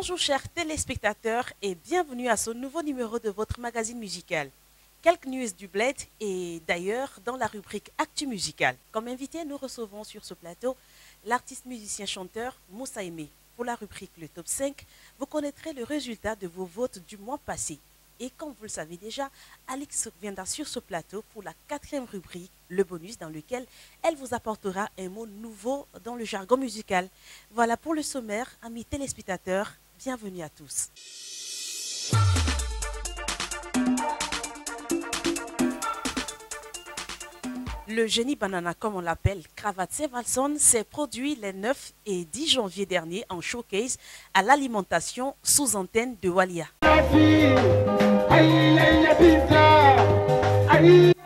Bonjour chers téléspectateurs et bienvenue à ce nouveau numéro de votre magazine musical. Quelques news du bled et d'ailleurs dans la rubrique Actu Musical. Comme invité, nous recevons sur ce plateau l'artiste musicien-chanteur Moussa Aimé. Pour la rubrique Le Top 5, vous connaîtrez le résultat de vos votes du mois passé. Et comme vous le savez déjà, Alix viendra sur ce plateau pour la quatrième rubrique, le bonus, dans lequel elle vous apportera un mot nouveau dans le jargon musical. Voilà pour le sommaire, amis téléspectateurs, bienvenue à tous. Le génie banana, comme on l'appelle, Cravate Valson, s'est produit les 9 et 10 janvier dernier en showcase à l'alimentation sous antenne de Walia.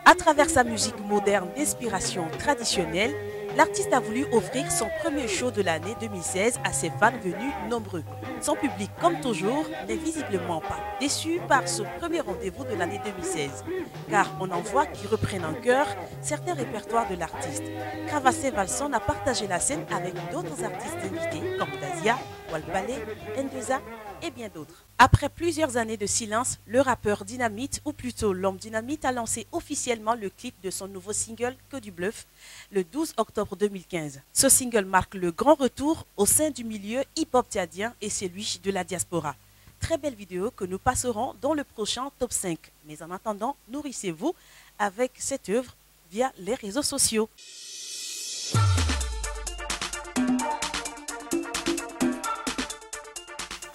À travers sa musique moderne d'inspiration traditionnelle, l'artiste a voulu offrir son premier show de l'année 2016 à ses fans venus nombreux. Son public, comme toujours, n'est visiblement pas déçu par ce premier rendez-vous de l'année 2016, car on en voit qui reprennent en chœur certains répertoires de l'artiste. Cravassé Valson a partagé la scène avec d'autres artistes invités comme Dazia, Walpale, Ndeza et bien d'autres. Après plusieurs années de silence, le rappeur Dynamite, ou plutôt l'homme Dynamite, a lancé officiellement le clip de son nouveau single Que du bluff le 12 octobre 2015. Ce single marque le grand retour au sein du milieu hip-hop tchadien et celui de la diaspora. Très belle vidéo que nous passerons dans le prochain Top 5. Mais en attendant, nourrissez-vous avec cette œuvre via les réseaux sociaux.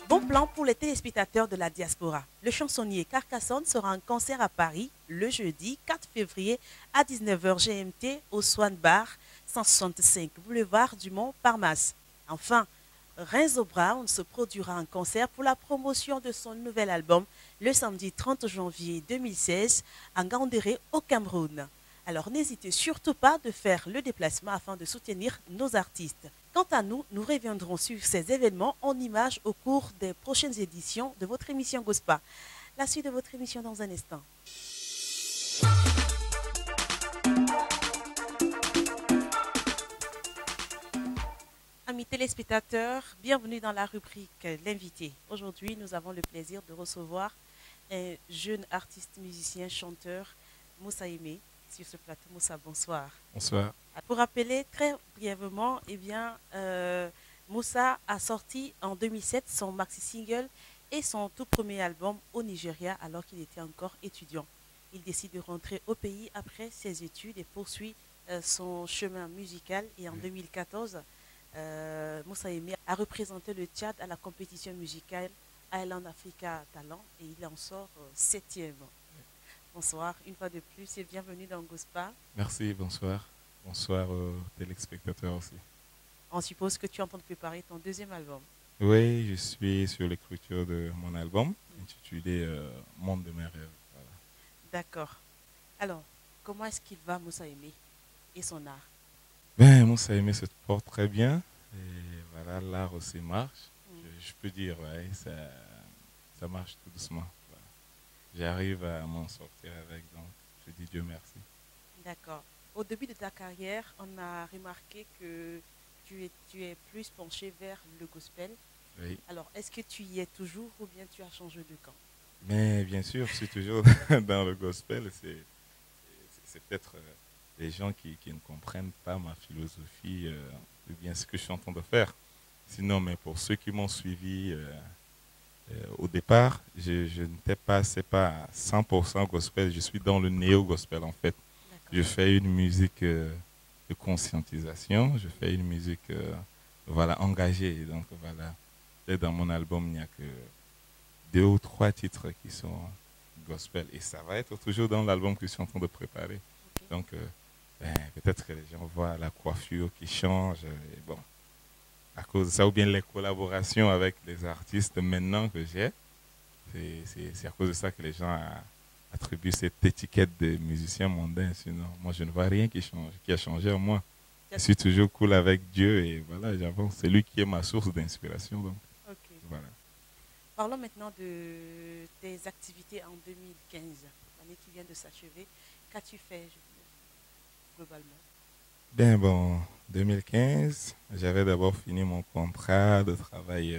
Bon plan pour les téléspectateurs de la diaspora. Le chansonnier Carcassonne sera en concert à Paris le jeudi 4 février à 19h GMT au Swan Bar, 165 boulevard du Mont-Parnasse. Enfin, Renzo Brown se produira en concert pour la promotion de son nouvel album le samedi 30 janvier 2016 à Ngandéré au Cameroun. Alors n'hésitez surtout pas de faire le déplacement afin de soutenir nos artistes. Quant à nous, nous reviendrons sur ces événements en images au cours des prochaines éditions de votre émission Gospa. La suite de votre émission dans un instant. Amis téléspectateurs, bienvenue dans la rubrique L'invité. Aujourd'hui, nous avons le plaisir de recevoir un jeune artiste, musicien, chanteur, Moussa Aimé. Sur ce plateau, Moussa, bonsoir. Bonsoir. Pour rappeler très brièvement, Moussa a sorti en 2007 son maxi-single et son tout premier album au Nigeria alors qu'il était encore étudiant. Il décide de rentrer au pays après ses études et poursuit son chemin musical. Et en 2014, Moussa Aimé a représenté le Tchad à la compétition musicale Island Africa Talent et il en sort septième. Bonsoir, une fois de plus et bienvenue dans Gospa. Merci, bonsoir. Bonsoir aux téléspectateurs aussi. On suppose que tu es en train de préparer ton deuxième album. Oui, je suis sur l'écriture de mon album intitulé Monde de mes rêves. Voilà. D'accord. Alors, comment est-ce qu'il va, Moussa Aimé, et son art? Ben, Moussa Aimé se porte très bien. Et voilà, l'art aussi marche. Je peux dire, ouais, ça marche tout doucement. Voilà. J'arrive à m'en sortir avec, donc je dis Dieu merci. D'accord. Au début de ta carrière, on a remarqué que tu es plus penché vers le gospel. Oui. Alors, est-ce que tu y es toujours ou bien tu as changé de camp? Mais bien sûr, je suis toujours dans le gospel. C'est peut-être les gens qui ne comprennent pas ma philosophie ou bien ce que je suis en train de faire. Sinon, mais pour ceux qui m'ont suivi au départ, je n'étais pas, c'est pas 100% gospel. Je suis dans le néo-gospel en fait. Je fais une musique de conscientisation. Je fais une musique voilà, engagée. Donc voilà, dans mon album, il n'y a que 2 ou 3 titres qui sont gospel. Et ça va être toujours dans l'album que je suis en train de préparer. Okay. Donc peut-être que les gens voient la coiffure qui change. Et bon, à cause de ça, ou bien les collaborations avec les artistes maintenant que j'ai, c'est à cause de ça que les gens attribuent cette étiquette de musicien mondain. Sinon, moi, je ne vois rien qui a changé en moi. Je suis toujours cool avec Dieu et voilà, j'avance. C'est lui qui est ma source d'inspiration. Donc, okay. Voilà. Parlons maintenant de tes activités en 2015, l'année qui vient de s'achever. Qu'as-tu fait globalement? Ben bon, 2015, j'avais d'abord fini mon contrat de travail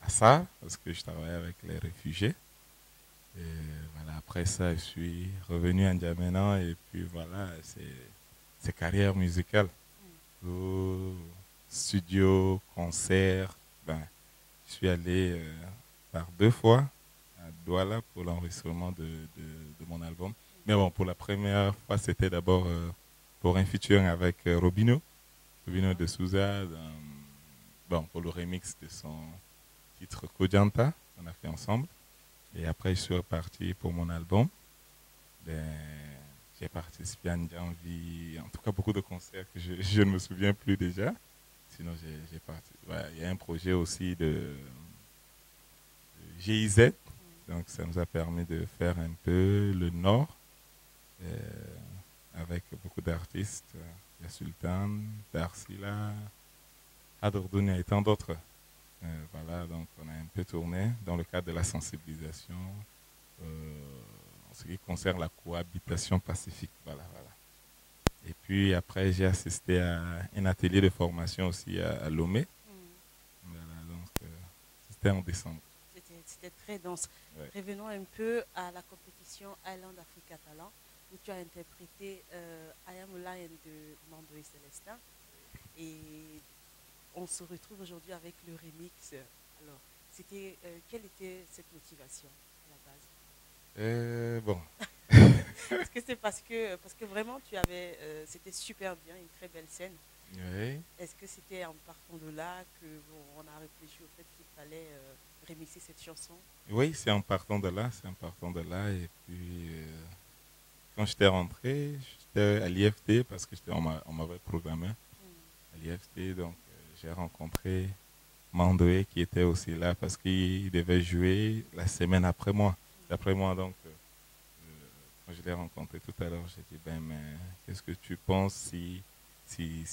à ça, parce que je travaillais avec les réfugiés. Et voilà, après ça, je suis revenu à N'Djamena et puis voilà, c'est carrière musicale. Au studio, concert, ben, je suis allé par 2 fois à Douala pour l'enregistrement de mon album. Mais bon, pour la première fois, c'était d'abord pour un featuring avec Robino de Souza, bon, pour le remix de son titre Kojanta, on a fait ensemble. Et après, je suis reparti pour mon album. Ben, j'ai participé à Ndjanvi, en tout cas beaucoup de concerts que je ne me souviens plus déjà. Sinon, j'ai parti. Voilà, il y a un projet aussi de GIZ, donc ça nous a permis de faire un peu le Nord avec beaucoup d'artistes. Il y a Sultan, Darsila, Adordunia et tant d'autres. Voilà, donc on a un peu tourné dans le cadre de la sensibilisation en ce qui concerne la cohabitation pacifique. Voilà, voilà. Et puis après, j'ai assisté à un atelier de formation aussi à Lomé. Voilà, donc c'était en décembre. C'était très dense. Ouais. Revenons un peu à la compétition Island Africa Talent, où tu as interprété I Am a Lion de Mandoé Célestin. Et on se retrouve aujourd'hui avec le remix. Alors, quelle était cette motivation à la base? Bon. Est-ce que c'est parce que vraiment c'était super bien, une très belle scène. Oui. Est-ce que c'était en partant de là que on a réfléchi au fait qu'il fallait remixer cette chanson? Oui, c'est en partant de là, c'est en partant de là. Et puis, quand j'étais rentré, j'étais à l'IFT parce que on m'avait programmé à l'IFT. Donc, j'ai rencontré Mandoé qui était aussi là parce qu'il devait jouer la semaine après moi. D'après moi, donc, quand je l'ai rencontré tout à l'heure, j'ai dit, ben, mais qu'est-ce que tu penses si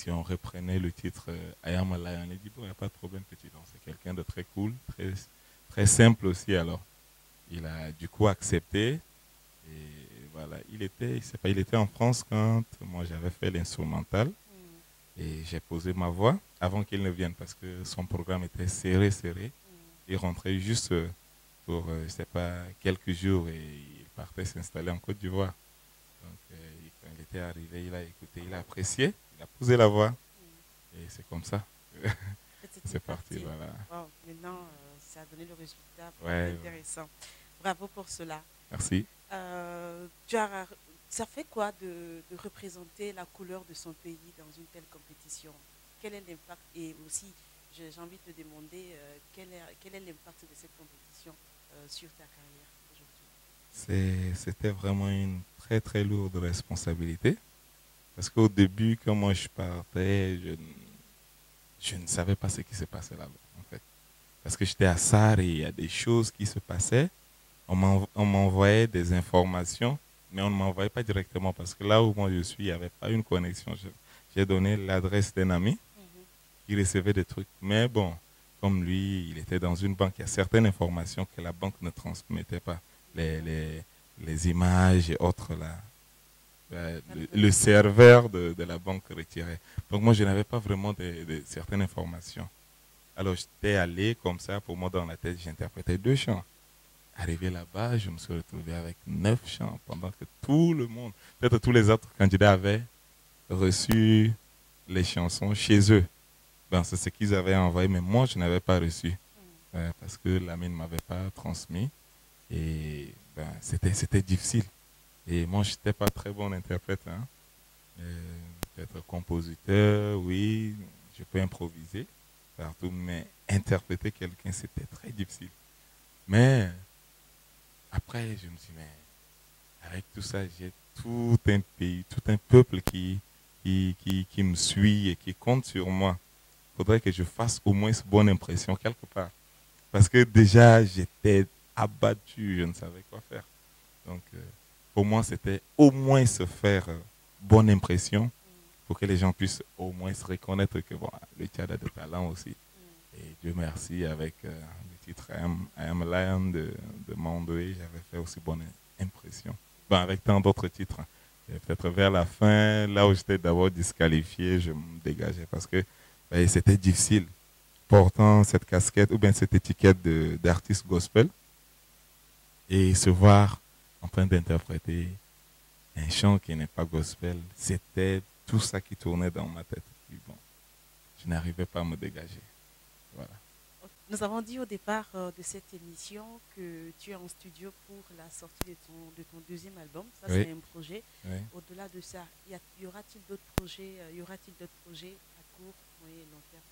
on reprenait le titre I Am a Lion? Il dit, bon, il n'y a pas de problème, petit. Donc, c'est quelqu'un de très cool, très, très simple aussi. Alors, il a du coup accepté. Et voilà, il était en France quand moi j'avais fait l'instrumental. Et j'ai posé ma voix avant qu'il ne vienne parce que son programme était serré, serré. Il rentrait juste pour, je ne sais pas, quelques jours et il partait s'installer en Côte d'Ivoire. Donc, quand il était arrivé, il a écouté, il a apprécié, il a posé la voix et c'est comme ça. C'est parti, voilà. Wow, maintenant, ça a donné le résultat. Ouais, Intéressant. Ouais. Bravo pour cela. Merci. Ça fait quoi de représenter la couleur de son pays dans une telle compétition? Quel est l'impact? Et aussi, j'ai envie de te demander quel est l'impact de cette compétition sur ta carrière aujourd'hui? C'était vraiment une très très lourde responsabilité. Parce qu'au début, quand moi je partais, je ne savais pas ce qui se passait là-bas, en fait. Parce que j'étais à Sarre et il y a des choses qui se passaient. On m'envoyait des informations, mais on ne m'envoyait pas directement parce que là où moi je suis, il n'y avait pas une connexion. J'ai donné l'adresse d'un ami qui recevait des trucs. Mais bon, comme lui, il était dans une banque, il y a certaines informations que la banque ne transmettait pas. Les images et autres là. Le serveur de la banque retirait. Donc moi, je n'avais pas vraiment de certaines informations. Alors j'étais allé comme ça, pour moi dans la tête, j'interprétais 2 chants. Arrivé là-bas, je me suis retrouvé avec 9 chants pendant que tout le monde, peut-être tous les autres candidats avaient reçu les chansons chez eux. Ben, c'est ce qu'ils avaient envoyé, mais moi, je n'avais pas reçu parce que l'ami ne m'avait pas transmis. Et ben, c'était difficile. Et moi, je n'étais pas très bon interprète. Hein. Peut-être compositeur, oui, je peux improviser partout, mais interpréter quelqu'un, c'était très difficile. Mais après, je me suis dit, mais avec tout ça, j'ai tout un pays, tout un peuple qui me suit et qui compte sur moi. Il faudrait que je fasse au moins une bonne impression quelque part. Parce que déjà, j'étais abattu, je ne savais quoi faire. Donc, pour moi, c'était au moins se faire bonne impression pour que les gens puissent au moins se reconnaître que bon, le Tchad a de talent aussi. Et Dieu merci, avec le titre I Am a Lion de Mandoé, j'avais fait aussi bonne impression. Bon, avec tant d'autres titres. Et peut-être vers la fin, là où j'étais d'abord disqualifié, je me dégageais parce que ben, c'était difficile. portant cette casquette ou bien cette étiquette d'artiste gospel et se voir en train d'interpréter un chant qui n'est pas gospel, c'était tout ça qui tournait dans ma tête. Puis bon, je n'arrivais pas à me dégager. Voilà. Nous avons dit au départ de cette émission que tu es en studio pour la sortie de ton deuxième album. Ça, Oui, c'est un projet. oui. Au-delà de ça, y aura-t-il d'autres projets, y aura-t-il d'autres projets à court, moyen et long terme?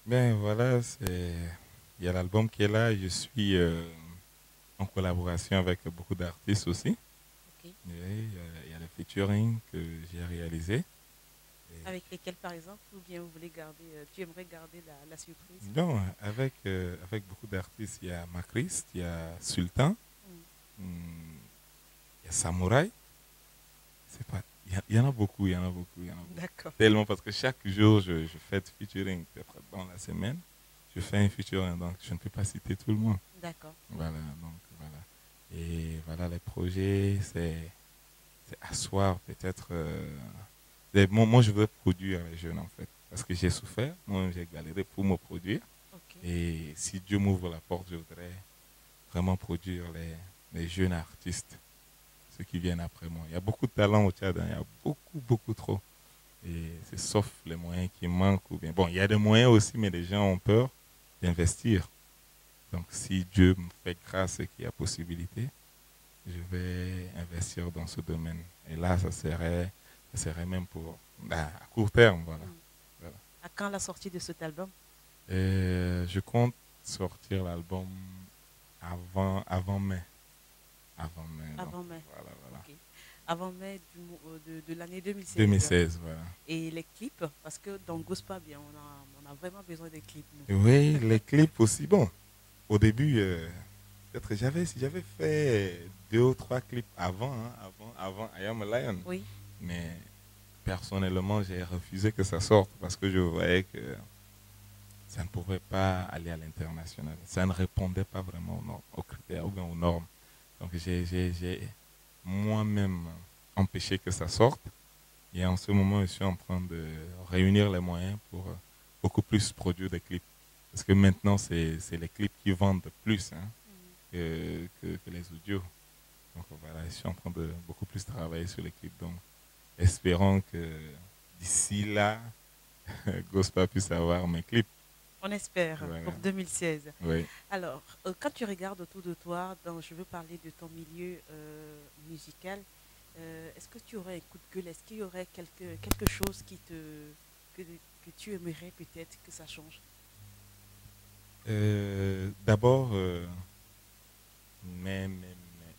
Ben voilà, il y a l'album qui est là. Je suis en collaboration avec beaucoup d'artistes aussi. Ok. Oui, il y a le featuring que j'ai réalisé. Avec lesquels, par exemple, ou bien vous voulez garder, tu aimerais garder la surprise? Non, avec beaucoup d'artistes, il y a Macris, il y a Sultan, Hmm. hmm, il y a Samouraï. C'est pas, il y en a beaucoup, il y en a beaucoup, il y en a beaucoup. D'accord, Tellement parce que chaque jour, je fais du featuring. Peut-être dans la semaine, je fais un featuring, donc je ne peux pas citer tout le monde. d'accord. Voilà, donc voilà. Et voilà, les projets, c'est asseoir peut-être. Moi, je veux produire les jeunes en fait, parce que j'ai souffert, moi j'ai galéré pour me produire. Ok. Et si Dieu m'ouvre la porte, je voudrais vraiment produire les jeunes artistes, ceux qui viennent après moi. Il y a beaucoup de talent au Tchad, hein, il y a beaucoup, beaucoup trop. Et c'est sauf les moyens qui manquent. Ou bien, bon, il y a des moyens aussi, mais les gens ont peur d'investir. Donc si Dieu me fait grâce et qu'il y a possibilité, je vais investir dans ce domaine. Et là, ça serait même pour à court terme, voilà. Hmm. Voilà. À quand la sortie de cet album? Et je compte sortir l'album avant mai. Avant mai, donc Avant mai. voilà, voilà. Ok. Avant mai de l'année 2016. 2016, voilà. Et les clips, parce que dans Gospa, bien, on a vraiment besoin des clips, nous. Oui, les clips aussi. Bon, au début, peut-être si j'avais fait 2 ou 3 clips avant, hein, avant I Am a Lion, Oui, mais personnellement, j'ai refusé que ça sorte parce que je voyais que ça ne pouvait pas aller à l'international. Ça ne répondait pas vraiment aux critères ou bien aux normes. Donc j'ai moi-même empêché que ça sorte. Et en ce moment, je suis en train de réunir les moyens pour beaucoup plus produire des clips. Parce que maintenant, c'est les clips qui vendent plus hein, que les audios. Donc voilà, je suis en train de beaucoup plus travailler sur les clips. Donc espérons que d'ici là, Gospa puisse avoir mes clips. on espère pour Voilà. 2016. Oui. Alors, quand tu regardes autour de toi, je veux parler de ton milieu musical, est-ce que tu aurais un coup de gueule? Est-ce qu'il y aurait quelque chose que tu aimerais peut-être que ça change? D'abord, je ne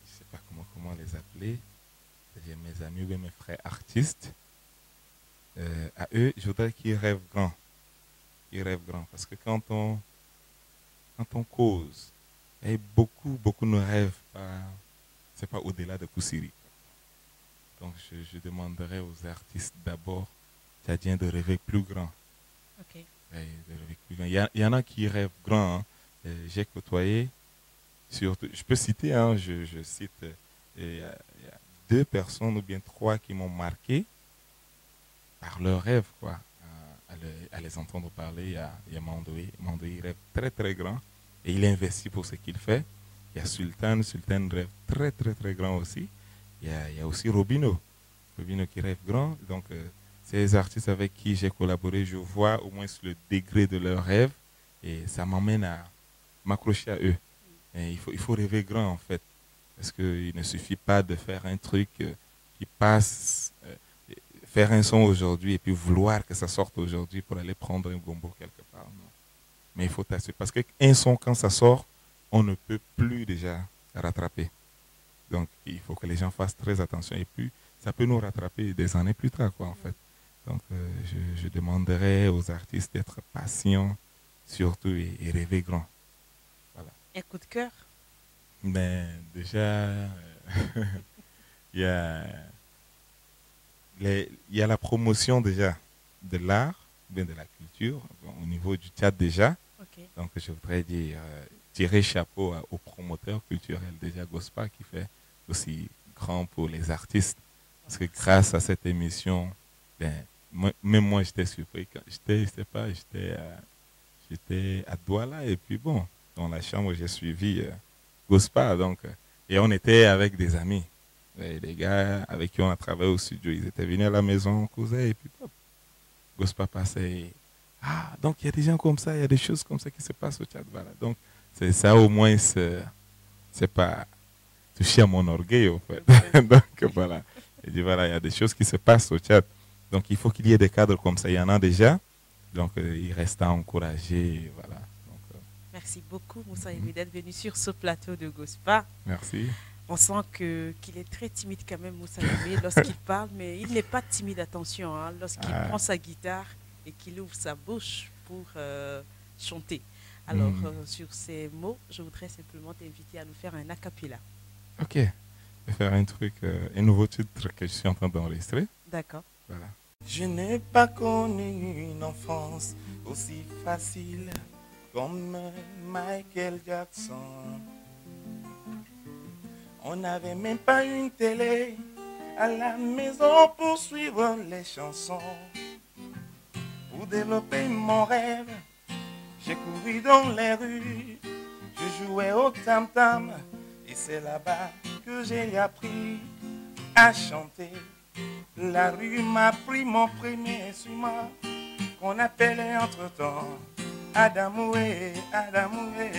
sais pas comment les appeler. J'ai mes amis ou bien mes frères artistes. À eux, je voudrais qu'ils rêvent grand. Ils rêvent grand. Parce que quand on cause, et beaucoup ne rêvent pas, c'est pas au-delà de Koussiri. Donc je demanderais aux artistes d'abord, tchadiens, de rêver plus grand. Ok. Ouais, de rêver plus grand. Il y en a qui rêvent grand. Hein. J'ai côtoyé, surtout, je peux citer, hein, je cite, il y a 2 personnes ou bien 3 qui m'ont marqué par leurs rêves, quoi. À les entendre parler, il y a Mandoé. Mandoé, il rêve très très grand et il investit pour ce qu'il fait. Il y a Sultan, Sultan rêve très très très grand aussi. Il y a aussi Robino, Robino qui rêve grand. Donc, ces artistes avec qui j'ai collaboré, je vois au moins le degré de leurs rêves et ça m'emmène à m'accrocher à eux. Et il faut rêver grand en fait, parce qu'il ne suffit pas de faire un truc qui passe, faire un son aujourd'hui et puis vouloir que ça sorte aujourd'hui pour aller prendre un gombo quelque part. Non. Mais il faut tasser, parce qu'un son quand ça sort, on ne peut plus déjà rattraper. Donc il faut que les gens fassent très attention et puis ça peut nous rattraper des années plus tard quoi en fait. Donc je demanderais aux artistes d'être patients surtout et rêver grand. Voilà. Un coup de cœur? Mais déjà, il y a il y a la promotion déjà de l'art, bien de la culture, bon, au niveau du théâtre déjà. Ok. Donc je voudrais dire, tirer chapeau aux promoteurs culturels déjà Gospa qui fait aussi grand pour les artistes. Parce que grâce à cette émission, ben, même moi j'étais surpris. J'étais, je sais pas, j'étais à Douala et puis bon, dans la chambre, j'ai suivi Gospa, donc, et on était avec des amis. Et les gars avec qui on a travaillé au studio, ils étaient venus à la maison, on causait et puis hop, Gospa passait. Ah, donc il y a des gens comme ça, il y a des choses comme ça qui se passent au Tchad. Voilà. Donc, c'est ça au moins, c'est pas toucher à mon orgueil, en fait. Donc, voilà. Et dit, voilà, il y a des choses qui se passent au Tchad. Donc, il faut qu'il y ait des cadres comme ça. Il y en a déjà. Donc, il reste à encourager. Voilà. Donc, Merci beaucoup, Moussa Aimé, d'être venu sur ce plateau de Gospa. merci. On sent qu'il est très timide quand même, Moussa Aimé, lorsqu'il parle, mais il n'est pas timide, attention, hein, lorsqu'il prend sa guitare et qu'il ouvre sa bouche pour chanter. Alors, sur ces mots, je voudrais simplement t'inviter à nous faire un a cappella. Ok. Je vais faire un truc, un nouveau titre que je suis en train d'enregistrer. D'accord. Voilà. Je n'ai pas connu une enfance aussi facile comme Michael Jackson. On n'avait même pas une télé à la maison pour suivre les chansons. Pour développer mon rêve, j'ai couru dans les rues, je jouais au tam-tam et c'est là-bas que j'ai appris à chanter. La rue m'a pris mon premier instrument qu'on appelait entre-temps Adamoué, Adamoué.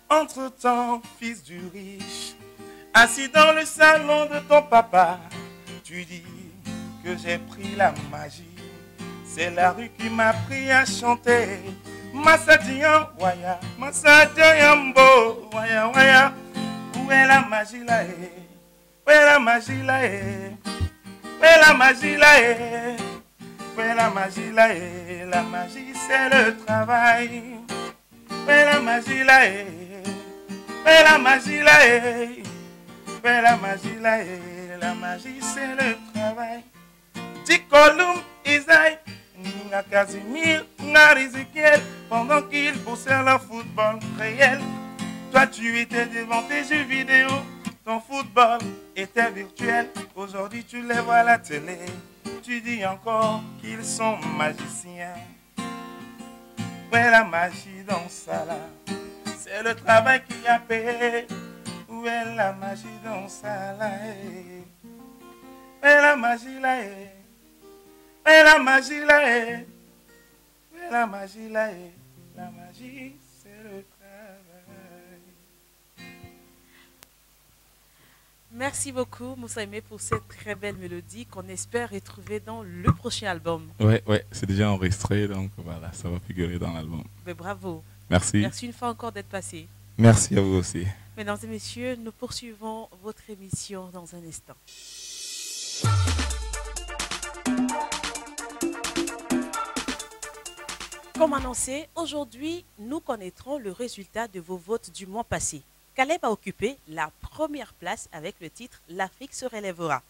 Entre-temps, fils du riche, assis dans le salon de ton papa, tu dis que j'ai pris la magie. C'est la rue qui m'a appris à chanter. Massadian, waya, Massadiambo, waya, waya. Où est la magie là? Où est la magie là? Où est la magie là? Où est la magie là? La magie c'est le travail. Où est la magie là? Où est la magie là? Où est la magie là? La magie c'est le travail. Tikolum Isaïe, Nga Casimir, Nga Ezekiel, pendant qu'ils poussaient le football réel. Toi tu étais devant tes jeux vidéo, ton football était virtuel. Aujourd'hui tu les vois à la télé, tu dis encore qu'ils sont magiciens. Où est la magie dans ça là? C'est le travail qui a payé. Où est la magie dans ça là? Où est la magie là? Où est la magie là? Où est la magie là? La magie, c'est le travail. Merci beaucoup, Moussa Aimé, pour cette très belle mélodie qu'on espère retrouver dans le prochain album. Ouais, c'est déjà enregistré, donc voilà, ça va figurer dans l'album. Mais bravo. Merci. Merci une fois encore d'être passé. Merci à vous aussi. Mesdames et messieurs, nous poursuivons votre émission dans un instant. Comme annoncé, aujourd'hui, nous connaîtrons le résultat de vos votes du mois passé. Caleb a occupé la première place avec le titre « L'Afrique se relèvera ».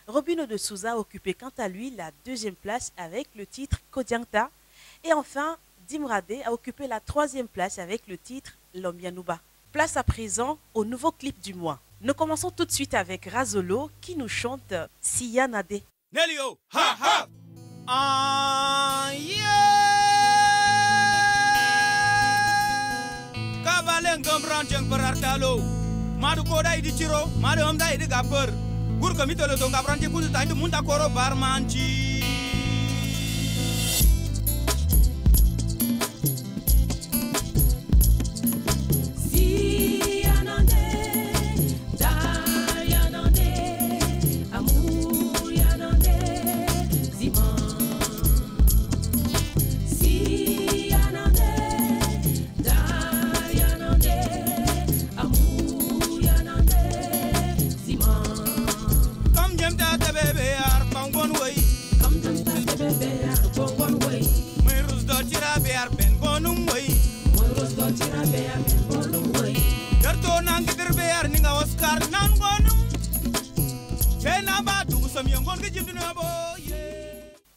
Robino de Souza a occupé quant à lui la deuxième place avec le titre « Kodianta ». Et enfin, Dimrade a occupé la troisième place avec le titre « Lombianouba ». Place à présent au nouveau clip du mois. Nous commençons tout de suite avec Razolo qui nous chante « Siyanade ». Nelio, ha ha! Ah, yeah! Kavaleng gambran jeng perartalo. Madu koda idi chiro, madu hamda idi gapur. Gur kamitolo to gabran je kudu ta idi munda koro barmanchi.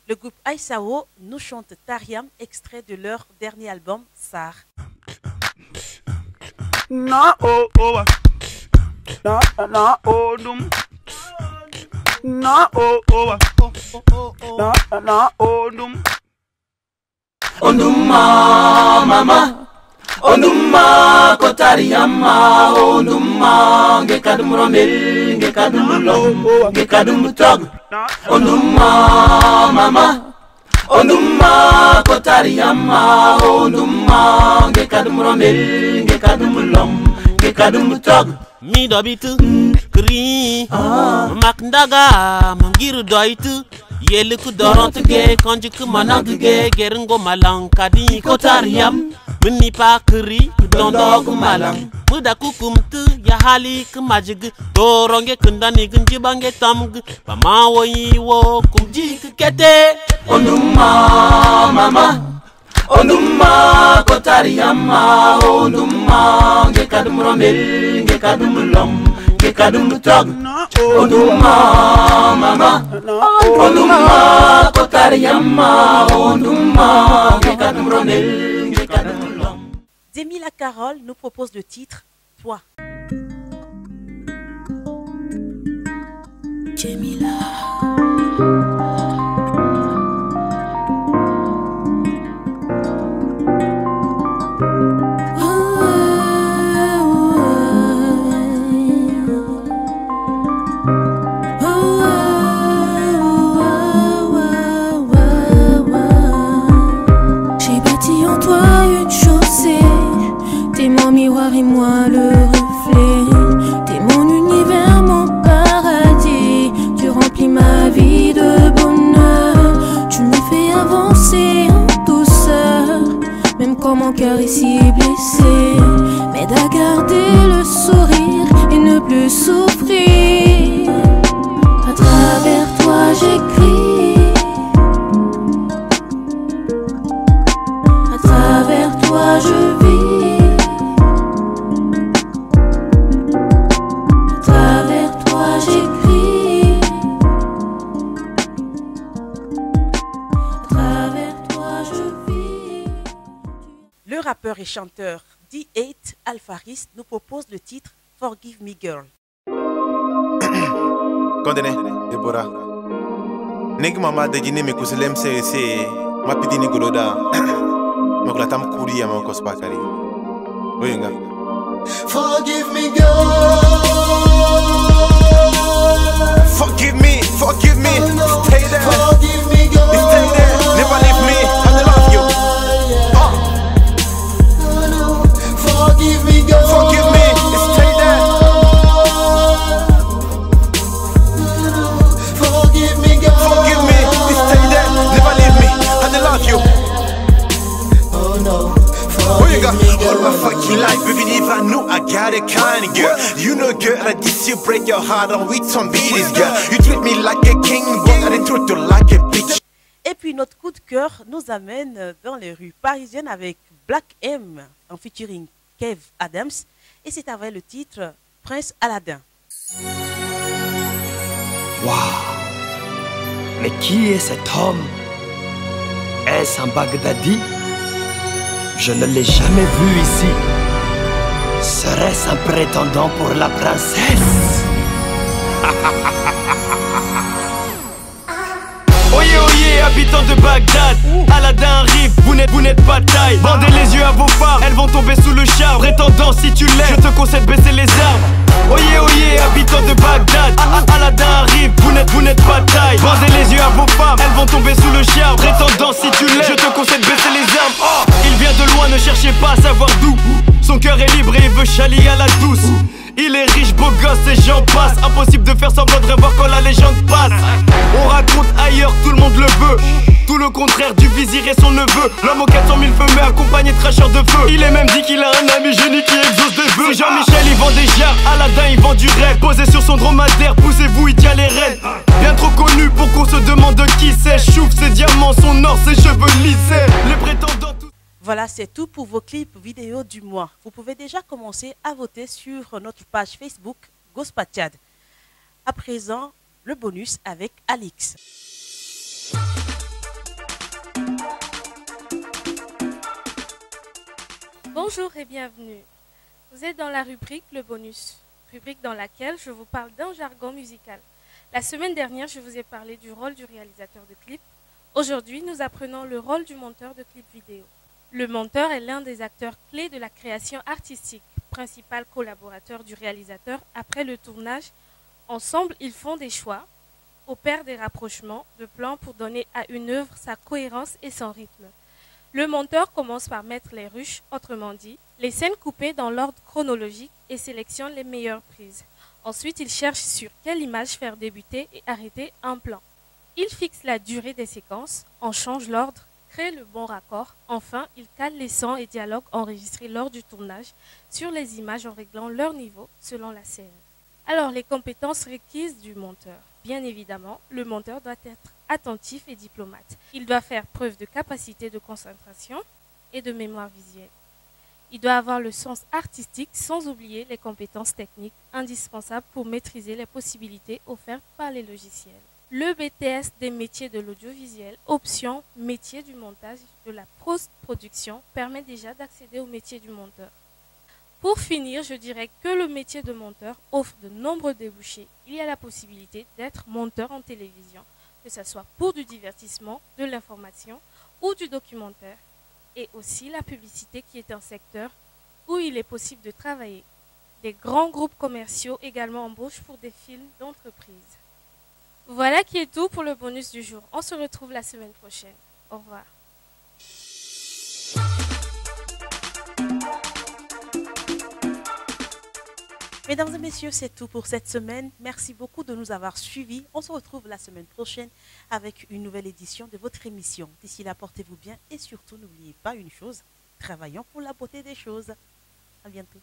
Le groupe Aïsao nous chante Tariam, extrait de leur dernier album, Sar. Na oh oh na oh dum na oh oh na oh dum onduma mama onduma kotariyama onduma ngekadum romel ngekadum lom ngekadum tog onduma mama onduma kotariyama onduma ngekadum romel ngekadum lom ngekadum tog mi dobitu kri makndaga mangiru doitu yelku dorontuge konjuk manantuge geringo malang kadi kotariyam mini pakri dondog malang muda kukumtu ya hali kumajig doronge kundani gunjibange tamg pamawo yiwo kumji kete onduma mama onduma kotariyama onduma ngekadum romel ngekadum lom ngekadum tog onduma mama onduma kotariyama onduma ngekadum romel ngekadum lom. Demi La Carole nous propose le titre Toi. Jamila. J'ai bâti en toi une chaussée. T'es mon miroir et moi le reflet. T'es mon univers, mon paradis. Tu remplis ma vie de bonheur. Tu me fais avancer en douceur. Même quand mon cœur est si blessé, m'aide à garder le sourire et ne plus souffrir. À travers toi j'écris, à travers toi je vis, à travers toi j'écris, à travers toi je vis. Le rappeur et chanteur D8 Alfaris nous propose le titre Forgive Me Girl. Condamné, Deborah. Negi mama de Guinée, mais couselem c'est ma petite nigoloda. Ma glatam kouri à mon cospacari. Oui, nga. Forgive me, girl. Forgive me, stay there. Forgive me, girl. Stay there, never leave me. I love you. Forgive me, girl. Forgive me, stay there. Forgive me, girl. Forgive me, stay there, never leave me. I love you. Oh no. Oh, you got all my fucking life, even if I knew I got a kind of girl. You know, girl, like this, you break your heart on with some beaties, girl. You treat me like a king, but I didn't treat you like a bitch. Et puis notre coup de cœur nous amène dans les rues parisiennes avec Black M en featuring Kev Adams. Et c'est avec le titre Prince Aladdin. Waouh! Mais qui est cet homme? Est-ce un Baghdadi? Je ne l'ai jamais vu ici. Serait-ce un prétendant pour la princesse? Oyez, oyez, habitants de Bagdad, Aladdin arrive, vous n'êtes pas taille. Bandez les yeux à vos phares, elles vont tomber sous le char. Prétendant, si tu l'aimes, je te conseille de baisser les armes. Oyez, oyez, habitants de Bagdad, Aladdin arrive, vous n'êtes pas taille. Bandez les yeux à vos phares, elles vont tomber sous le char. Prétendant, si tu l'aimes, je te conseille de baisser les armes. Oh, il vient de loin, ne cherchez pas à savoir d'où. Son cœur est libre et il veut chalier à la douce. Il est riche, beau gosse et j'en passe. Impossible de faire semblant de revoir quand la légende passe. On raconte ailleurs, tout le monde le veut. Tout le contraire du vizir et son neveu. L'homme aux 400 000 feux mais accompagné de cracheurs de feu. Il est même dit qu'il a un ami génie qui exauce des vœux. Si Jean-Michel il vend des jarres, Aladdin il vend du rêve. Posé sur son dromadaire, poussez-vous il tient les rênes. Bien trop connu pour qu'on se demande qui c'est. Chouf ses diamants, son or, ses cheveux lissés. Les prétendants tout... Voilà, c'est tout pour vos clips vidéo du mois. Vous pouvez déjà commencer à voter sur notre page Facebook Gospatiad. À présent, le bonus avec Alix. Bonjour et bienvenue. Vous êtes dans la rubrique Le Bonus, rubrique dans laquelle je vous parle d'un jargon musical. La semaine dernière, je vous ai parlé du rôle du réalisateur de clips. Aujourd'hui, nous apprenons le rôle du monteur de clips vidéo. Le monteur est l'un des acteurs clés de la création artistique, principal collaborateur du réalisateur après le tournage. Ensemble, ils font des choix, opèrent des rapprochements de plans pour donner à une œuvre sa cohérence et son rythme. Le monteur commence par mettre les rushs, autrement dit, les scènes coupées dans l'ordre chronologique et sélectionne les meilleures prises. Ensuite, il cherche sur quelle image faire débuter et arrêter un plan. Il fixe la durée des séquences, en change l'ordre, crée le bon raccord. Enfin, il cale les sons et dialogues enregistrés lors du tournage sur les images en réglant leur niveau selon la scène. Alors, les compétences requises du monteur. Bien évidemment, le monteur doit être attentif et diplomate. Il doit faire preuve de capacité de concentration et de mémoire visuelle. Il doit avoir le sens artistique sans oublier les compétences techniques indispensables pour maîtriser les possibilités offertes par les logiciels. Le BTS des métiers de l'audiovisuel, option métier du montage de la post-production, permet déjà d'accéder au métier du monteur. Pour finir, je dirais que le métier de monteur offre de nombreux débouchés. Il y a la possibilité d'être monteur en télévision, que ce soit pour du divertissement, de l'information ou du documentaire, et aussi la publicité qui est un secteur où il est possible de travailler. Des grands groupes commerciaux également embauchent pour des films d'entreprise. Voilà qui est tout pour le bonus du jour. On se retrouve la semaine prochaine. Au revoir. Mesdames et messieurs, c'est tout pour cette semaine. Merci beaucoup de nous avoir suivis. On se retrouve la semaine prochaine avec une nouvelle édition de votre émission. D'ici là, portez-vous bien et surtout, n'oubliez pas une chose, travaillons pour la beauté des choses. À bientôt.